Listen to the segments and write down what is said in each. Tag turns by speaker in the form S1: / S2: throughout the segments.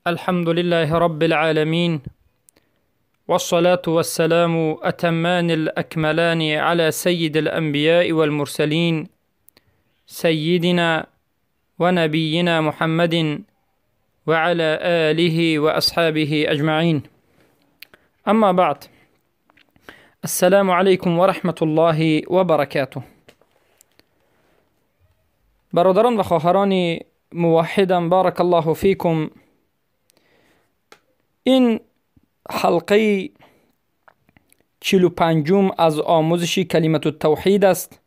S1: الحمد لله رب العالمين، والصلاة والسلام أتمان الأكملان على سيد الأنبياء والمرسلين، سيدنا ونبينا محمد وعلى آله وأصحابه أجمعين. أما بعد، السلام عليكم ورحمة الله وبركاته. برادران و خواهران موحدم، بارک الله فیکم. این حلقه 45 از آموزش کلمت التوحید است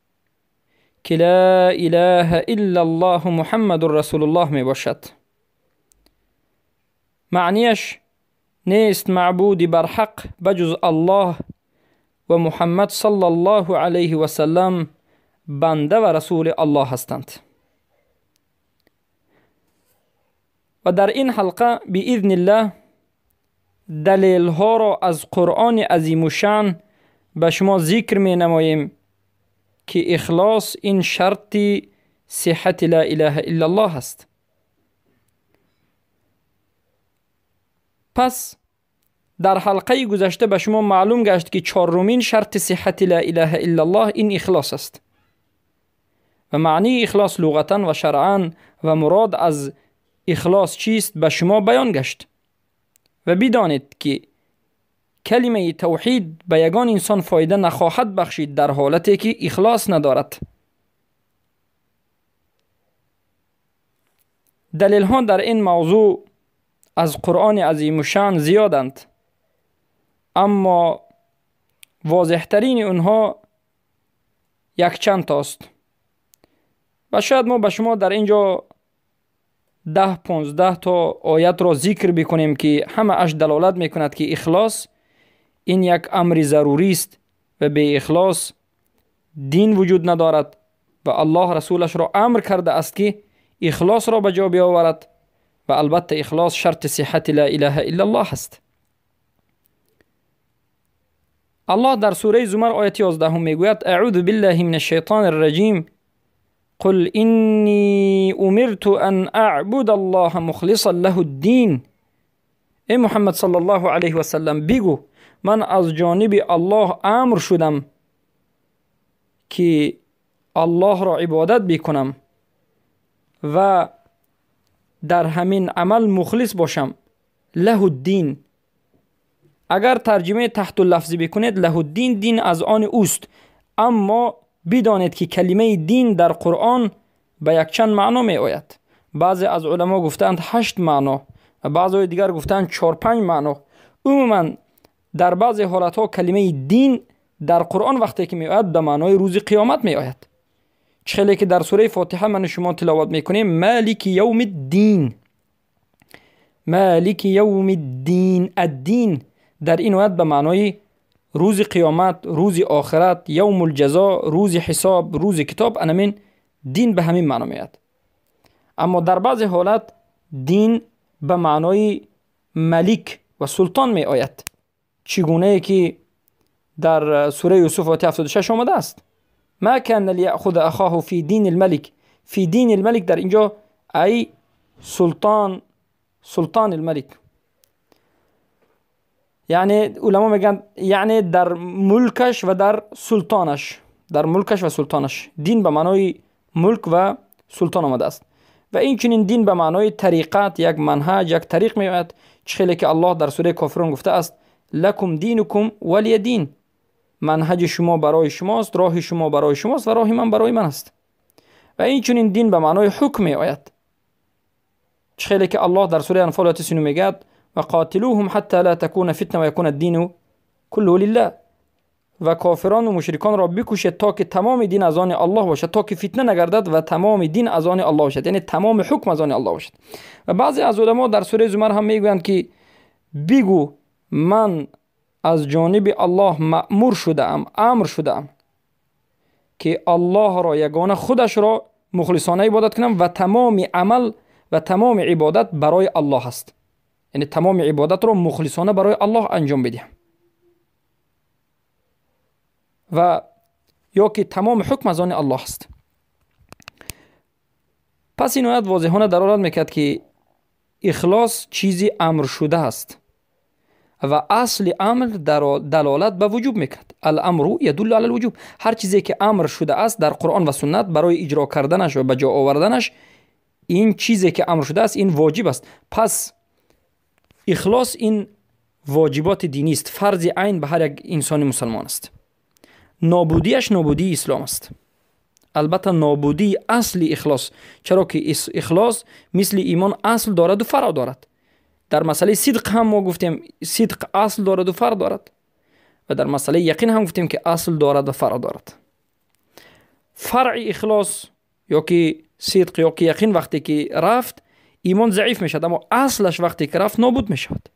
S1: که لا اله الا الله محمد رسول الله می باشد. معنیش نیست معبودی بر حق بجز الله و محمد صلی الله علیه و سلم بنده و رسول الله هستند. و در این حلقه باذن الله دلیل ها را از قرآن عظیم و شان به شما ذکر می نماییم که اخلاص این شرط صحت لا اله الا الله است. پس در حلقه گذشته به شما معلوم گشت که چهارمین شرط صحت لا اله الا الله این اخلاص است. و معنی اخلاص لغتا و شرعا و مراد از اخلاص چیست به شما بیان گشت. و بدانید که کلمه توحید به یگان انسان فایده نخواهد بخشید در حالتی که اخلاص ندارد. دلیل ها در این موضوع از قرآن عظیم شان زیادند، اما واضح ترین اونها یک چند تاست و شاید ما به شما در اینجا 10-15 تا آیت را ذکر بکنیم که همه اش دلالت میکند که اخلاص این یک امر ضروری است و به اخلاص دین وجود ندارد و الله رسولش را امر کرده است که اخلاص را به جا بیاورد و البته اخلاص شرط صحت لا اله الا الله است. الله در سوره زمر آیت 11 میگوید اعوذ بالله من الشیطان الرجیم قل اینی امرت ان اعبد الله مخلصا له الدین. ای محمد صلی الله علیه و سلم بگو من از جانب الله امر شدم که الله را عبادت بکنم و در همین عمل مخلص باشم. له الدین، اگر ترجمه تحت لفظی بکنید له الدین، دین از آن اوست، اما بدانید که کلمه دین در قرآن به یک چند معنا می آید. بعضی از علما گفتند 8 معنا و بعضی دیگر گفتند 4-5 معنا. عموما در بعضی حالت ها کلمه دین در قرآن وقتی که می آید به معنای روز قیامت می آید. چخیلی که در سوره فاتحه من شما تلاوت میکنیم مالک یوم الدین، مالک یوم الدین، الدین در این آیت به معنای روز قیامت، روز آخرت، یوم الجزا، روز حساب، روز کتاب، انمین دین به همین معنی میاد. اما در بعضی حالت دین به معنای ملک و سلطان می آید، چگونه که در سوره یوسف آیه 76 آمده است ما کان لیأخذ اخاه فی دین الملک. فی دین الملک در اینجا ای سلطان الملک، یعنی علما میگن یعنی در ملکش و در سلطانش، در ملکش و سلطانش. دین به معنای ملک و سلطان آمده است. و این چنین دین به معنای طریقت، یک منهج، یک طریق میاد، چخیلی که الله در سوره کافرون گفته است لکم دینکم ولی دین، منهج شما برای شماست، راه شما برای شماست و راه من برای من است. و این چنین دین به معنای حکم میآید، چخیلی که الله در سوره انفال آیه 39 میگه و قاتلوهم حتی لا تكون فتنه و یکون الدین كله لله. و کافران و مشرکان را بکشید تا که تمام دین از آن الله باشد، تا که فتنه نگردد و تمام دین از آن الله باشد، یعنی تمام حکم از آن الله باشد. و بعضی از علما در سوره زمر هم میگویند که بگو من از جانب الله مأمور شده ام، امر شده ام که الله را یگانه خودش را مخلصانه عبادت کنم و تمام عمل و تمام عبادت برای الله است، یعنی تمام عبادت را مخلصانه برای الله انجام بدیم و یا که تمام حکم از آن الله است. پس این آیت واضحانه دلالت میکرد که اخلاص چیزی امر شده است و اصل امر دلالت به وجوب میکند. الامر یدل علی الوجوب. هر چیزی که امر شده است در قرآن و سنت برای اجرا کردنش و به جا آوردنش، این چیزی که امر شده است این واجب است. پس اخلاص این واجبات دینی است، فرض عین به هر یک انسان مسلمان است. نابودیش نابودی اسلام است. البته نابودی اصل اخلاص، چرا که اخلاص مثل ایمان اصل دارد و فرع دارد. در مسئله صدق هم ما گفتیم صدق اصل دارد و فرع دارد، و در مسئله یقین هم گفتیم که اصل دارد و فرع دارد. فرع اخلاص یا که صدق یا که یقین وقتی که رفت ایمان ضعیف می شود، اما اصلش وقتی که رفت نابود می شود.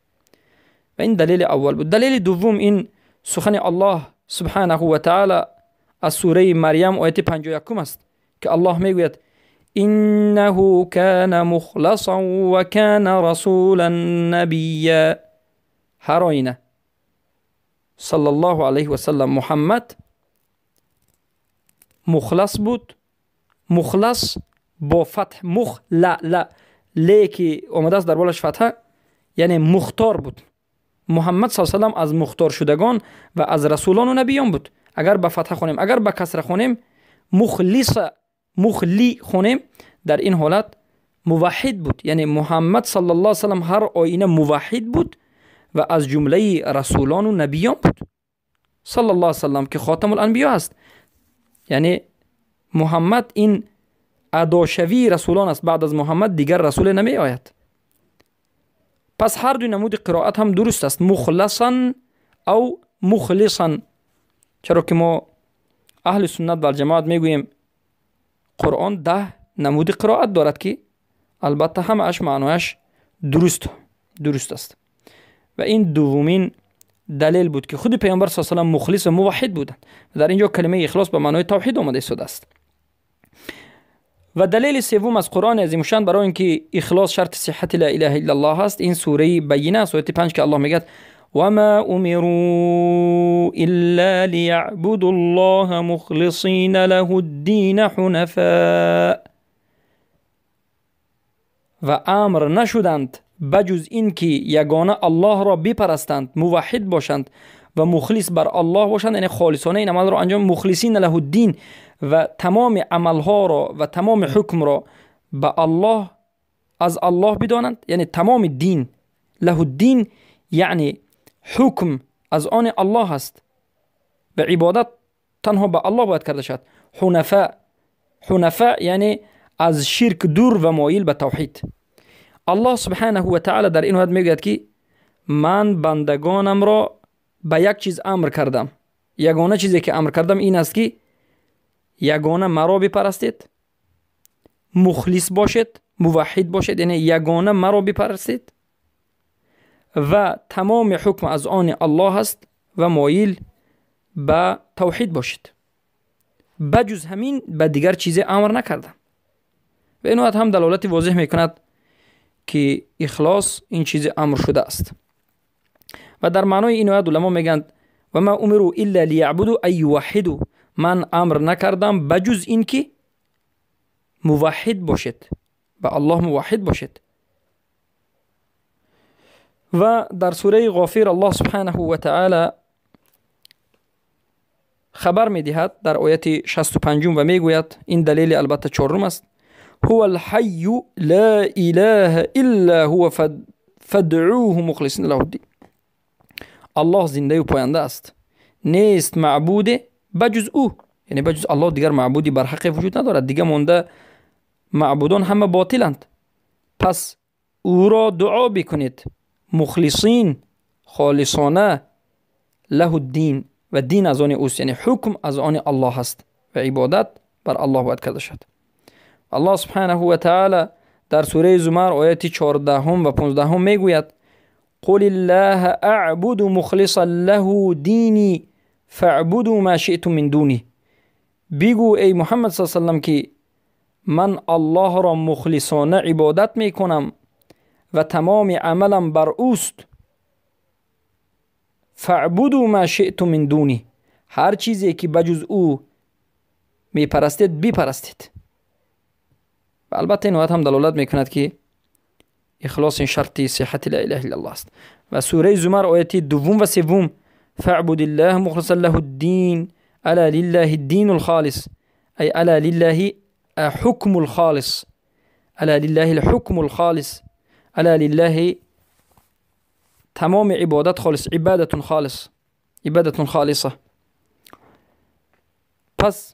S1: و این دلیل اول بود. دلیل دوم این سخن الله سبحانه و تعالی از سوره مریم آیت 51 است که الله می گوید انه کان مخلصا و کان رسولا نبیا. هر آینه صلی الله علیه و سلم محمد مخلص بود. مخلص با فتح لا که اومده است در بالش فتحه، یعنی مختار بود. محمد صلی الله علیه و سلم از مختار شدگان و از رسولان و نبیان بود. اگر به فتح خونیم، اگر به کسر خونیم، مخلی خونیم، در این حالت موحد بود. یعنی محمد صلی الله علیه و سلم هر آینه موحد بود و از جمله رسولان و نبیان بود. صلی الله علیه و سلم که خاتم الانبیا است، یعنی محمد این اداشوی رسولان است. بعد از محمد دیگر رسول نمی آید. پس هر دو نمود قرائت هم درست است، مخلصا او مخلصا. چرا که ما اهل سنت و جماعت میگوییم قرآن 10 نمود قرائت دارد که البته همه اش معنایش درست است. و این دومین دلیل بود که خود پیامبر صلی الله علیه و آله مخلص و موحد بودند. در اینجا کلمه اخلاص به معنای توحید آمده شده است. و دلیل سوم از قرآن عظیم الشان برای اینکه اخلاص شرط صحت لا اله الا الله است، این سوره بینه سوره 5 که الله میگه وما امروا الا ليعبدوا الله مخلصین له الدین حنفاء. و امر نشدند بجز این که یگانه الله را بپرستند، موحد باشند و مخلص بر الله باشند، یعنی خالصانه این عمل را انجام، مخلصین له الدین، و تمام عملها را و تمام حکم را به الله از الله بدانند. یعنی تمام دین، له الدین یعنی حکم از آن الله است و عبادت تنها به الله باید کرده شد. حنفاء یعنی از شرک دور و مایل به توحید. الله سبحانه و تعالی در این آیه میگوید که من بندگانم را به یک چیز امر کردم. یگانه چیزی که امر کردم این است که یگانه مرا بپرستید، مخلص باشید، موحد باشید، یعنی یگانه مرا بپرستید و تمام حکم از آن الله است و مایل به توحید باشید. بجز همین به دیگر چیز امر نکردم. و این آیه هم دلالت واضح میکند که اخلاص این چیز امر شده است. و در معنای این آیه علما میگن و ما امروا الا ليعبدوا ای یوحدوا. من امر نکردم بجز این که موحد باشید، به الله موحد باشید. و در سوره غافر الله سبحانه و تعالی خبر میدهد در آیت 65 و میگوید، این دلیل البته 4 است، هو الحی لا اله الا هو فادعوه مخلصین له الدین. الله زنده و پاینده است، نیست معبود بجز او، یعنی بجز الله دیگر معبودی بر حق وجود ندارد. دیگر مونده معبودان همه باطلند. پس او را دعا بکنید، مخلصین، خالصانه، له الدین، و دین از آن اوست، یعنی حکم از آن الله است و عبادت بر الله باید کرده شد. الله سبحانه و تعالی در سوره زمر آیات 14 و 15 میگوید قل الله اعبد مخلصا له دینی فاعبدوا ما شئتم من دونی. بگو ای محمد صلی الله علیه و سلم که من الله را مخلصانه عبادت میکنم و تمام عملم بر اوست. فاعبدوا ما شئتم من دونی، هر چیزی که بجز او میپرستید بپرستید. و البته این آیت هم دلالت میکند که اخلاص این شرط صحت لا اله الا الله است. و سوره زمر آیات دوم و سوم فاعبد الله مخلصا له الدین الا لله الدین الخالص ای الا لله حکم الخالص الا لله الحکم الخالص الا لله تمام عبادت خالص عبادت خالص عبادت خالصه. پس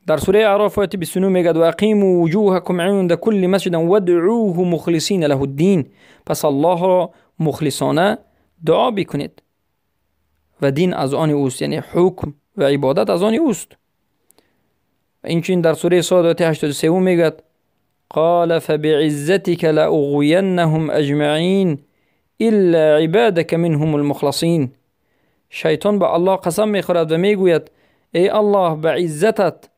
S1: در سوره اعراف آیت 29 میگد و اقیموا وجوهکم عند کل مسجد وادعوه مخلصین له الدین. پس الله را مخلصانه دعا بکنید و دین از آن اوست، یعنی حکم و عبادت از آن اوست. اینچنین در سوره صاد آیت 83 میگد قال فبعزتك لاغوینهم اجمعین الا عبادك منهم المخلصین. شیطان به الله قسم میخورد و میگوید ای الله به عزتت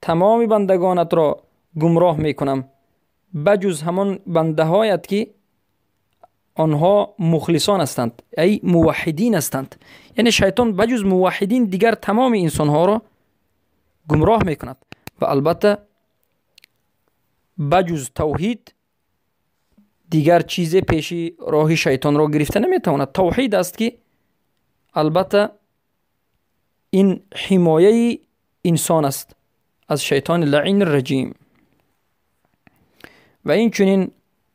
S1: تمام بندگانت را گمراه میکنم بجز همان بنده هایت که آنها مخلصان هستند، ای موحدین هستند. یعنی شیطان بجز موحدین دیگر تمام انسان ها را گمراه میکند و البته بجز توحید دیگر چیز پیشی راه شیطان را گرفته نمیتواند. توحید است که البته این حمایه انسان است از شیطان لعین الرجیم. و این چنین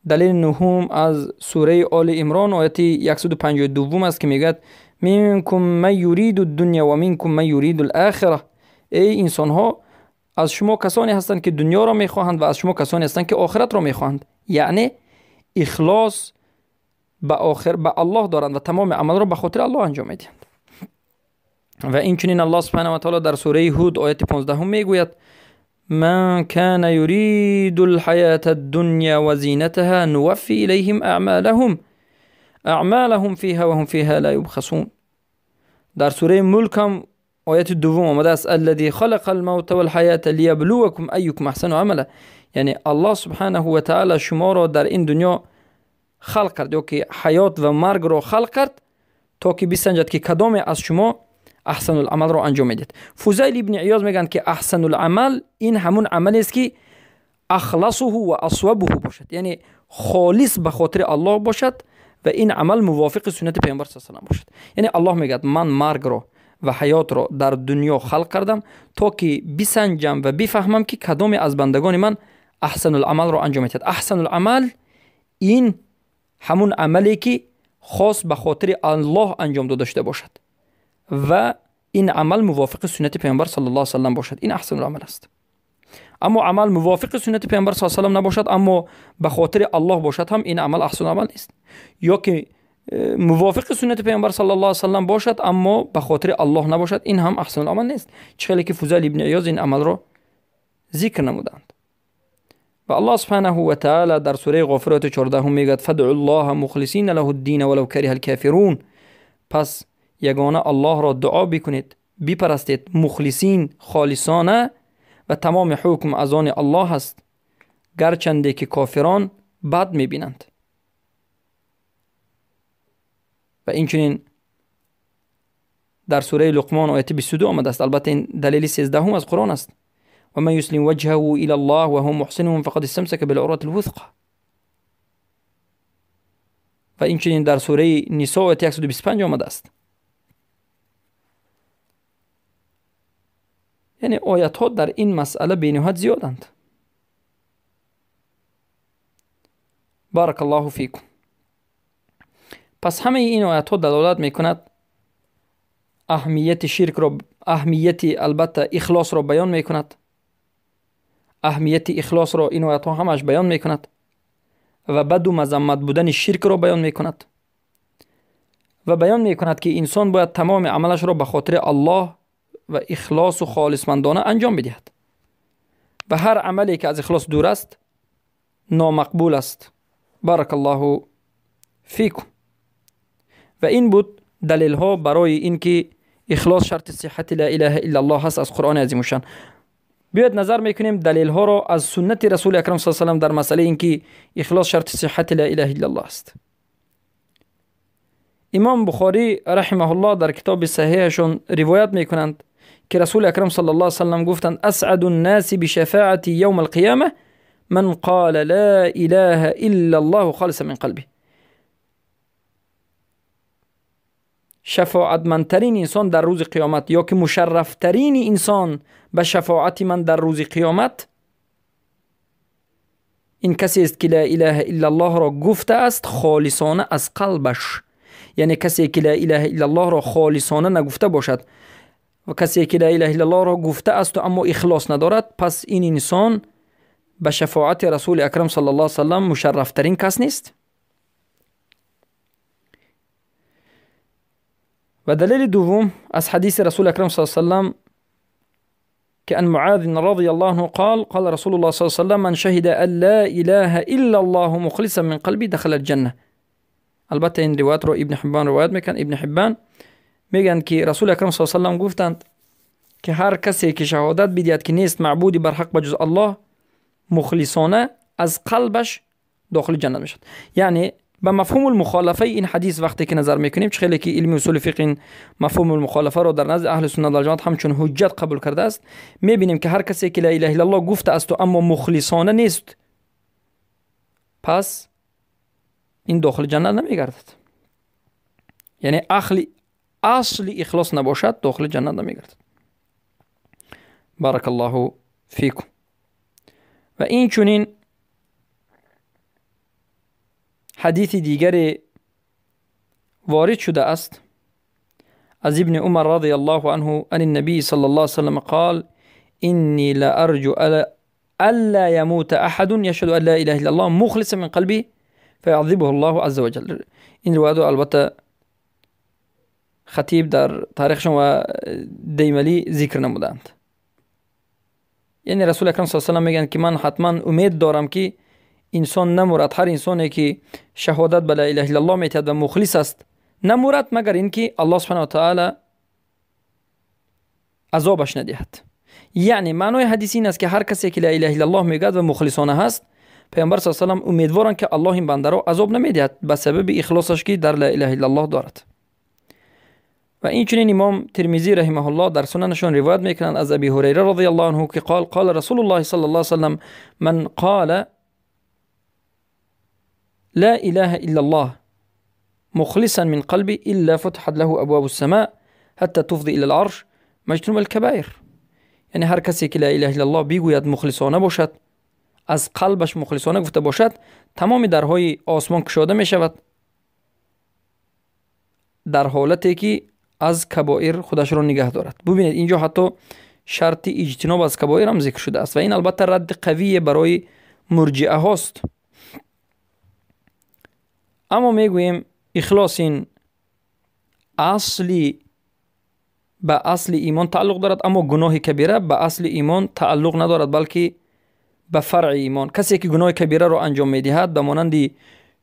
S1: دلیل نهم از سوره آل عمران آیه 152 است که میگد منکم من یرید الدنیا و منکم من یرید الاخره. ای انسان ها از شما کسانی هستند که دنیا را میخواهند و از شما کسانی هستند که آخرت را میخواهند. یعنی اخلاص به الله دارند و تمام عمل را به خاطر الله انجام میدهند. و این چنین الله سبحانه و تعالی در سوره هود آیه 15 میگوید من کان یرید الحیاة الدنیا و زینتها نوفی الیهم اعمالهم فیها و هم فیها لا یبخسون. در سوره ملک هم آیت دوم آمده است الذی خلق الموت والحیاة لیبلوکم ایکم احسن عملا. یعنی الله سبحانه و تعالی شما را در این دنیا خلق کرد، یا که حیات و مرگ را خلق کرد تا که بسنجد که کدام از شما احسن العمل را انجام میدید. فضیل ابن عیاض میگن که احسن العمل این همون عملی است که اخلصه و اصوبه باشد، یعنی خالص به خاطر الله باشد و این عمل موافق سنت پیامبر صلی الله علیه و سلم باشد. یعنی الله میگه من مرگ را و حیات را در دنیا خلق کردم تا که بسنجم و بفهمم که کدام از بندگان من احسن العمل را انجام میدهد. احسن العمل این همون عملی که خاص به خاطر الله انجام داده شده باشد و این عمل موافق سنت پیامبر صلی الله علیه و سلم باشد. این احسن العمل است. اما عمل موافق سنت پیامبر صلی الله علیه و سلم نباشد اما به خاطر الله باشد هم این عمل احسن عمل نیست. یا که موافق سنت پیامبر صلی الله علیه و سلم باشد اما به خاطر الله نباشد این هم احسن العمل نیست. چه که فضیل ابن عیاض این عمل را ذکر نمودند. و الله سبحانه و تعالی در سوره غافر آیه 14 میگه فدعوا الله مخلصین له الدین ولو کره الکافرون. پس یگانه الله را دعا بکنید، بپرستید مخلصین خالصانه و تمام حکم از آن الله است گرچنده که کافران بد میبینند. و این چنین در سوره لقمان آیه 22 آمده است. البته این دلیل 13 از قرآن است. و من یسلم وجهه الى الله و هم محسن فقد استمسک بالعروة الوثقى. و این چنین در سوره نساء آیه 125 آمده است. یعنی آیات ها در این مسئله بینهایت زیادند. بارک الله فیکم. پس همه این آیات ها دلالت میکند اهمیت شرک را، اهمیت البته اخلاص را بیان میکند. اهمیت اخلاص را این آیات ها همش بیان میکند و بد و مذمت بودن شرک را بیان میکند و بیان میکند که انسان باید تمام عملش را به خاطر الله و اخلاص و خالصمندانه انجام بدهد و هر عملی که از اخلاص دور است نامقبول است. بارک الله فیکم. و این بود دلیل ها برای اینکه اخلاص شرط صحت لا اله الا الله هست از قرآن عظیم الشان. بیاید نظر میکنیم دلیل ها را از سنت رسول اکرم صلی الله علیه و آله در مسئله اینکه اخلاص شرط صحت لا اله الا الله است. امام بخاری رحمه الله در کتاب صحیحشون روایت میکنند که رسول اکرم صلی الله علیه و آله گفتند اسعد الناس بشفاعتی یوم القیامه من قال لا اله الا الله خالصا من قلبه. شفاعتمندترین انسان در روز قیامت، یا که مشرفترین انسان به شفاعت من در روز قیامت، این کسی است که لا اله الا الله را گفته است خالصانه از قلبش. یعنی کسی که لا اله الا الله را خالصانه نگفته باشد و کسی که لا اله الا الله را گفته است و اما اخلاص ندارد، پس این انسان به شفاعت رسول اکرم صلی الله علیه و سلم مشرفترین کس نیست. و دلیل دوم از حدیث رسول اکرم صلی الله علیه و سلم که ان معاذ رضی الله عنه قال رسول الله صلی الله علیه و سلم من شهد ان لا اله الا الله مخلصا من قلبی دخل الجنه. البته این روایت رو ابن حبان روایت میکن. ابن حبان میگن که رسول اکرم صلی الله علیه و سلم گفتند که هر کسی که شهادت بدهد که نیست معبودی بر حق بجز الله مخلصانه از قلبش داخل جنت میشد. یعنی به مفهوم المخالفه این حدیث وقتی که نظر میکنیم، چه خیلی که علم اصول فقه مفهوم المخالفه رو در نزد اهل سنت و جماعت همچون حجت قبول کرده است، میبینیم که هر کسی که لا اله الا الله گفته است و اما مخلصانه نیست، پس این داخل جنت نمیگردد. یعنی اصل اخلاص نباشد داخل جنت نمیگردد. بارک الله فیکم. و این چونین حدیث دیگر وارد شده است از ابن عمر رضی الله عنه ان النبي صلی الله علیه وسلم قال اینی لارجو الا يموت احد يشهد ان لا اله الا الله مخلصا من قلبه فيعذبه الله عز وجل. این روایت البته خطیب در تاریخشون و دیملی ذکر نمودند. یعنی رسول اکرم صلی الله علیه و سلم میگن که من حتما امید دارم که انسان نمورد، هر انسانی که شهادت به لا اله الا الله میتهد و مخلص است نمورد مگر اینکه الله سبحانه و تعالی عذابش ندهد. یعنی معنای حدیث این است که هر کسی که لا اله الا الله میگوید و مخلصانه هست، پیامبر صلی الله علیه و سلم امیدوارن که الله این بنده را عذاب نمیدهد به سبب اخلاصش که در لا اله الا الله دارد. و این چنین امام ترمذی رحمه الله در سننشون روایت میکنند از ابی هریره رضی الله عنه که قال رسول الله صلی الله علیه و سلم من قال لا اله الا الله مخلصا من قلبي الا فتحت له ابواب السماء حتى تفضي الى العرش مجتنب الكبائر. یعنی هر کسی که لا اله الا الله بگوید مخلصانه باشد، از قلبش مخلصانه گفته باشد، تمام درهای آسمان گشاده می شود در حالتی که از کبائر خودش را نگه دارد. ببینید اینجا حتی شرط اجتناب از کبائر هم ذکر شده است و این البته رد قوی برای مرجئه هاست. اما میگوییم اخلاص این اصلی به اصل ایمان تعلق دارد، اما گناه کبیره به اصل ایمان تعلق ندارد بلکه به فرع ایمان. کسی که گناه کبیره را انجام میدهد به مانند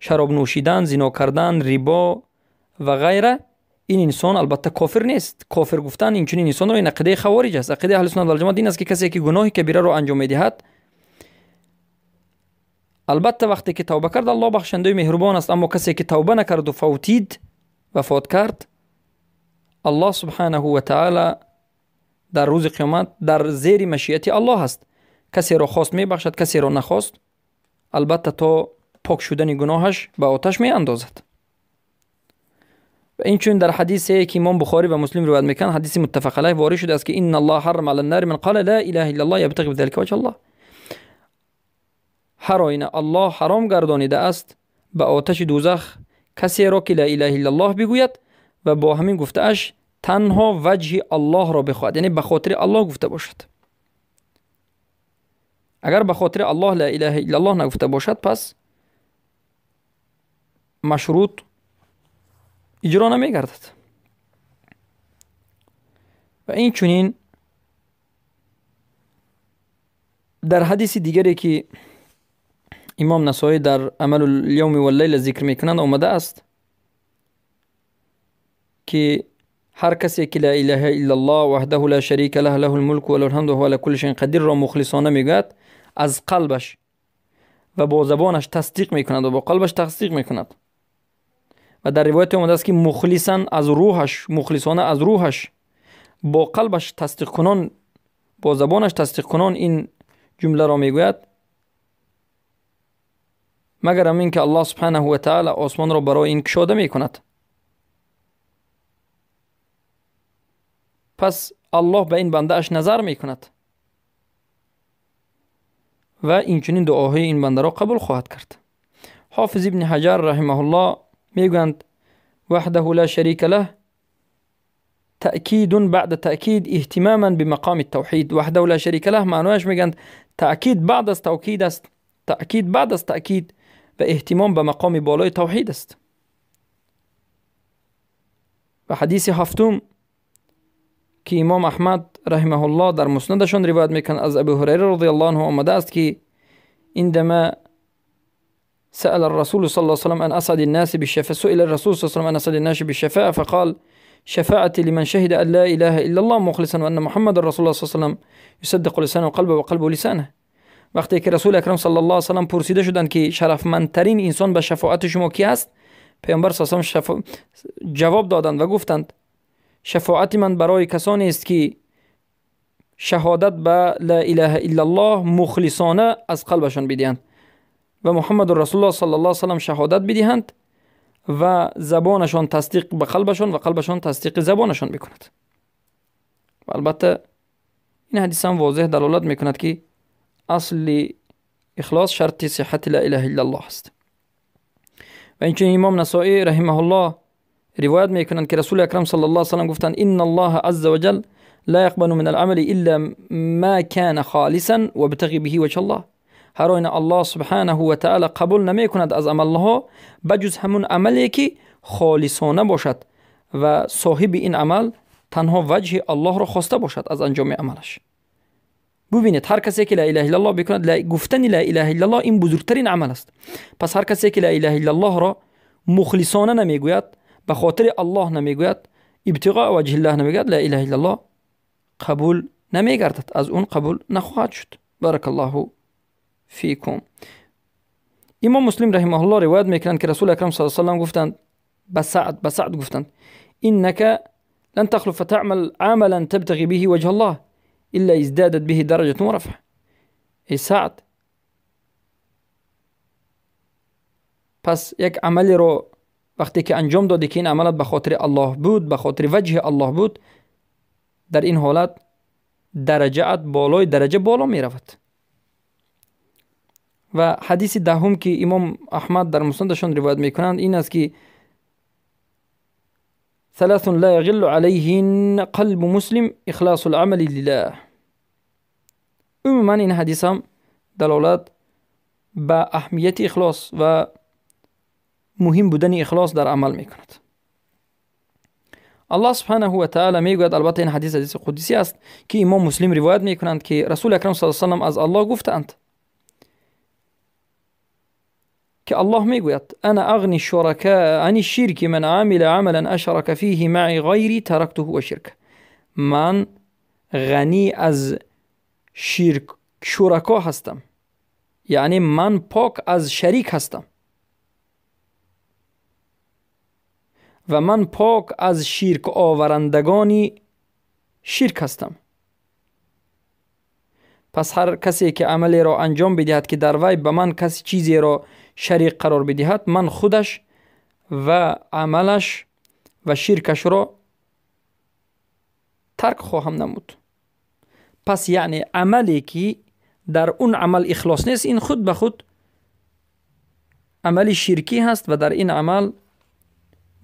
S1: شراب نوشیدن، زنا کردن، ربا و غیره، این انسان البته کافر نیست. کافر گفتن این چنین انسان را این عقیده خوارج است. عقیده اهل سنت و جماعت این است که کسی که گناه کبیره را انجام میدهد، البته وقتی که توبه کرد الله بخشنده و مهربان است، اما کسی که توبه نکرد و فوتید وفات کرد، الله سبحانه و تعالی در روز قیامت در زیر مشیت الله است. کسی را خواست میبخشد، کسی را نخواست البته تا پاک شدن گناهش به آتش می اندازد. و این چون در حدیثی که امام بخاری و مسلم روایت میکنن، حدیث متفق علیه وارد شده است که ان الله حرم علی النار من قال لا اله الا الله یبتغی بذلک وجه الله. هر آینه الله حرام گردانیده است به آتش دوزخ کسی را که لا اله الا الله بگوید و با همین گفته اش تنها وجه الله را بخواهد، یعنی به خاطر الله گفته باشد. اگر به خاطر الله لا اله الا الله نگفته باشد، پس مشروط اجرا نمی گردد. و این چنین در حدیث دیگری که امام نسائی در عمل الیوم و اللیل ذکر میکنند آمده است که هر کسی که لا اله الا الله وحده لا شریک له له الملك و له الحمد و هو على كل شيء قدیر را مخلصانه میگوید، از قلبش و با زبانش تصدیق میکند و با قلبش تصدیق میکند. و در روایت آمده است که مخلصا از روحش، مخلصانه از روحش، با قلبش تصدیق کنان، با زبانش تصدیق کنان این جمله را میگوید، مگر همین که الله سبحانه و تعالی آسمان را برای این کشاده می کند. پس الله به این بنده اش نظر می کند و اینچنین دعاهای این بنده را قبول خواهد کرد. حافظ ابن حجر رحمه الله میگویند وحده لا شریک له تأکید بعد تأکید اهتماما بمقام التوحید. وحده لا شریک له معنیش میگند تأکید بعد از تأکید است، تأکید بعد از تأکید و اهتمام به مقام بالای توحید است. و حدیث هفتم که امام احمد رحمه الله در مسندشان روایت میکنند از ابو هریره رضی الله عنه آمده است که عندما سأل الرسول صلى الله عليه وسلم عن أسعد الناس بالشفاعة، سئل الرسول صلى الله عليه وسلم عن أسعد الناس بالشفاعة فقال شفاعتي لمن شهد أن لا إله إلا الله مخلصا وأن محمد رسول الله صلى الله عليه وسلم يصدق لسانه وقلبه وقلبه لسانه. وقتی که رسول اکرم صلی الله علیه و سلم پرسیده شدند که شرفمندترین انسان به شفاعت شما کی است، پیامبر صلی الله علیه و سلم جواب دادند و گفتند شفاعت من برای کسانی است که شهادت به لا اله الا الله مخلصانه از قلبشان بدهند و محمد رسول الله صلی الله علیه و سلم شهادت بدهند و زبانشان تصدیق به قلبشان و قلبشان تصدیق زبانشان بکند. و البته این حدیث هم واضح دلالت میکند که اصل اخلاص شرط صحت لا اله الا الله است. و اینچنین امام نسائی رحمه الله روایت میکنند که رسول اکرم صلی الله علیه و سلم گفتند ان الله عز وجل لا يقبل من العمل الا ما كان خالصا وابتغي به وجه الله. هر آینه الله سبحانه و تعالی قبول نمی کند از عملها بجز همون عملی که خالصانه باشد و صاحب این عمل تنها وجه الله را خواسته باشد از انجام عملش. ببینید هر کسی که لا اله الا الله بکند، گفتن لا اله الا الله این بزرگترین عمل است. پس هر کسی که لا اله الا الله را مخلصانه نمیگوید، به خاطر الله نمیگوید، ابتغاء وجه الله نمیگوید، لا اله الا الله قبول نمیگردد، از اون قبول نخواهد شد. بارک الله فیکم. امام مسلم رحمه الله روایت میکنند که رسول اکرم صلی الله علیه و سلم گفتند به سعد گفتند انک لن تخلف فتعمل عملا تبتغي به وجه الله الا ازدادت به درجه ورفع. ای سعد، پس یک عملی رو وقتی که انجام دادی که این عملت به خاطر الله بود، به خاطر وجه الله بود، در این حالت درجات بالای درجه بالا می رود. و حدیث دهم که امام احمد در مسندشان روایت میکنند این است که ثلاث لا يغل عليهن قلب مسلم اخلاص العمل لله. عموما این حدیث هم دلالت به اهمیت اخلاص و مهم بودن اخلاص در عمل میکند. الله سبحانه و تعالی میگوید، البته این حدیث قدسی است که امام مسلم روایت میکنند که رسول اکرم صلی الله علیه و سلم از الله گفتند که الله میگوید انا اغنی الشرکاء عن الشرک من عمل عملا اشرک فیه معی غیری ترکته و شرک. من غنی از شرکا هستم، یعنی من پاک از شریک هستم و من پاک از شرک آورندگانی شرک هستم. پس هر کسی که عملی را انجام بدهد که در وی به من کسی چیزی را شریک قرار بدهد، من خودش و عملش و شرکش را ترک خواهم نمود. پس یعنی عملی که در اون عمل اخلاص نیست، این خود به خود عملی شرکی هست و در این عمل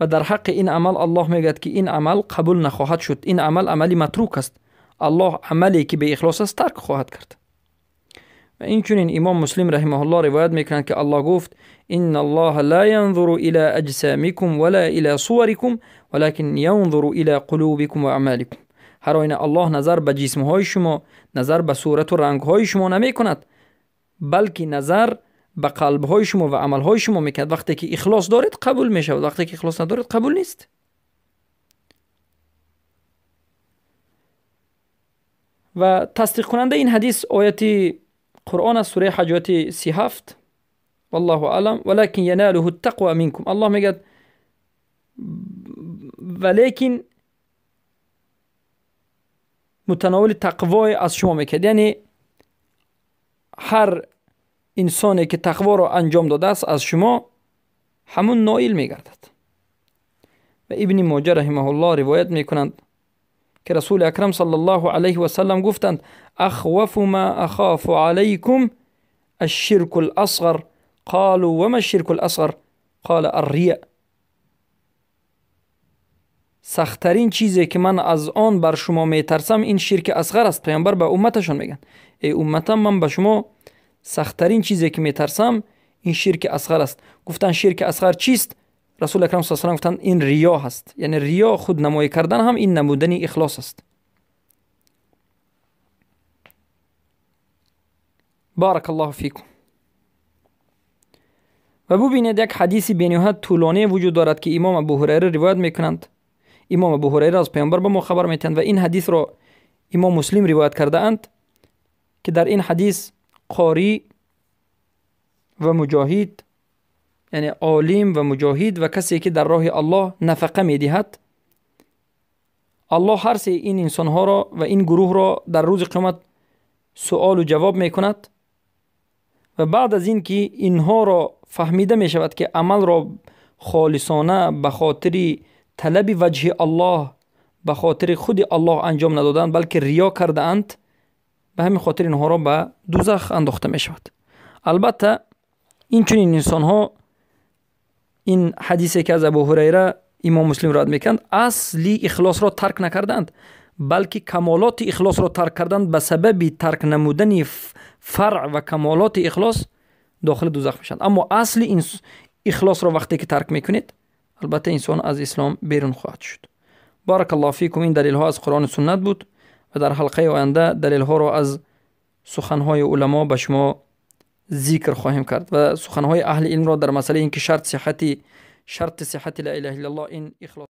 S1: و در حق این عمل الله میگوید که این عمل قبول نخواهد شد، این عمل عملی متروک است، الله عملی که به اخلاص است ترک خواهد کرد. و این چنین امام مسلم رحمه الله روایت میکنند که الله گفت ان الله لا ينظر الى اجسامكم ولا الى صوركم ولكن ينظر الى قلوبكم واعمالكم. هر آینه الله نظر به جسم های شما، نظر به صورت و رنگ های شما نمی کند، بلکه نظر به قلب های شما و عمل های شما میکند. وقتی که اخلاص دارید قبول میشه، وقتی که اخلاص ندارید قبول نیست. و تصدیق کننده این حدیث آیت قرآن از سوره حجات 37 والله اعلم ولكن يناله التقوى منكم. الله میگه ولیکن متناول تقوای از شما میکرد، یعنی هر انسانی که تقوا را انجام داده است از شما همون نائل می گردد. و ابن ماجه رحمه الله روایت می کنند که رسول اکرم صلی الله علیه و سلم گفتند اخوف ما اخاف علیکم الشرك الاصغر. قالوا وما الشرك الاصغر؟ قال الریاء. سخترین چیزی که من از آن بر شما می ترسم این شرک اصغر است. پیامبر به امتشان میگن ای امتم، من به شما سخترین چیزی که می ترسم این شرک اصغر است. گفتن شرک اصغر چیست؟ رسول اکرم صلی الله علیه و سلم گفتند این ریا هست. یعنی ریا، خود نمایی کردن هم این نمودن اخلاص است. بارک الله فیکم. و ببینید یک حدیث بینهایت طولانی وجود دارد که امام ابو هریره روایت میکنند. امام ابو هریره از پیامبر به ما خبر میتند و این حدیث را امام مسلم روایت کرده اند که در این حدیث قاری و مجاهد، یعنی عالم و مجاهد و کسی که در راه الله نفقه میدهد، الله هر سه این انسانها را و این گروه را در روز قیامت سوال و جواب میکند و بعد از این که اینها را فهمیده می شود که عمل را خالصانه به خاطر طلب وجه الله، به خاطر خود الله انجام ندادند بلکه ریا کرده اند، به همین خاطر اینها را به دوزخ انداخته می شود. البته این چنین انسان ها، این حدیثی که از ابو هریره امام مسلم رد میکند، اصلی اخلاص را ترک نکردند بلکه کمالات اخلاص را ترک کردند. به سبب ترک نمودن فرع و کمالات اخلاص داخل دوزخ میشن. اما اصل این اخلاص را وقتی که ترک میکنید، البته انسان از اسلام بیرون خواهد شد. بارک الله فیکم. این دلیل ها از قرآن و سنت بود و در حلقه آینده دلیل ها را از سخنهای علما به شما ذکر خواهیم کرد و سخنهای اهل علم را در مسئله اینکه شرط صحت لا اله الا الله این اخلاص